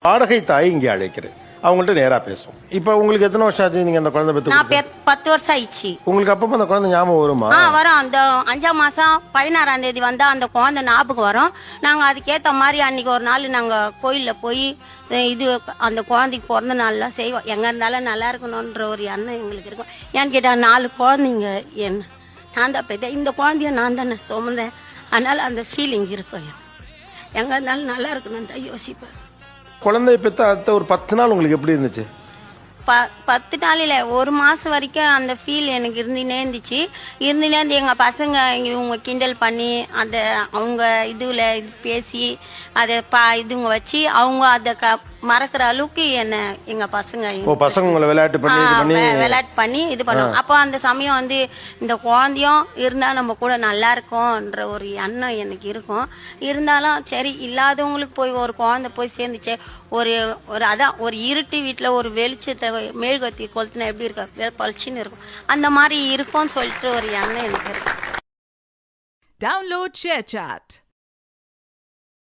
வாடகை தாய் இங்கே அழைக்கிறேன், அவங்கள்ட்ட நேரா பேசுவோம். இப்போ உங்களுக்கு எத்தனை வருஷம் ஆச்சு நீங்க அந்த குழந்தை பெற்று? நான் 10 வருஷம் ஆயிடுச்சு. உங்களுக்கு அப்பப்போ அந்த குழந்தை ஞாபகம் வருமா? வரும். அந்த 5ஆம் மாசம் 16ஆம் தேதி வந்தா அந்த குழந்தை ஞாபகம் வரும். நாங்க அதுக்கேத்த மாதிரி அன்னைக்கு ஒரு நாள் நாங்க கோயில்ல போய் இது அந்த குழந்தைக்கு பிறந்த நாள்லாம் செய்வோம். எங்க இருந்தாலும் நல்லா இருக்கணும்ன்ற ஒரு எண்ணம் எங்களுக்கு இருக்கும். ஏன்னு கேட்டா 4 குழந்தைங்க என்ன நான் தான் பெற்றேன், இந்த குழந்தைய நான் தானே சுமந்தேன். அதனால அந்த ஃபீலிங் இருக்கும். எங்க இருந்தாலும் நல்லா இருக்கணும்னு தான் யோசிப்பேன். குழந்தைய பெற்ற அடுத்த ஒரு 10 நாள் உங்களுக்கு எப்படி இருந்துச்சு? 10 நாள் இல்லை, 1 மாசம் வரைக்கும் அந்த ஃபீல் எனக்கு இருந்துச்சு. எங்க பசங்க இவங்க கிண்டல் பண்ணி அந்த அவங்க இதுல பேசி அதை இதுங்க வச்சு அவங்க அதை மறக்கிற அளவுக்கு என்ன எங்க பசங்க உங்களை விளையாட்டு பண்ணி இது பண்ணுவாங்க. அப்போ அந்த சமயம் வந்து இந்த குழந்தையும் இருந்தா நம்ம கூட நல்லா இருக்கும்ன்ற ஒரு எண்ணம் எனக்கு இருக்கும். இருந்தாலும் சரி, இல்லாதவங்களுக்கு போய் ஒரு குழந்தை போய் சேர்ந்துச்சு. ஒரு அதான் ஒரு இருட்டு வீட்டுல ஒரு வெளிச்சத்தை மெழுகுவர்த்தி கொளுத்துனா எப்படி இருக்கு, பளிச்சுன்னு இருக்கும். அந்த மாதிரி இருக்கும்னு சொல்லிட்டு ஒரு எண்ணம் எனக்கு இருக்கு. Download ShareChat.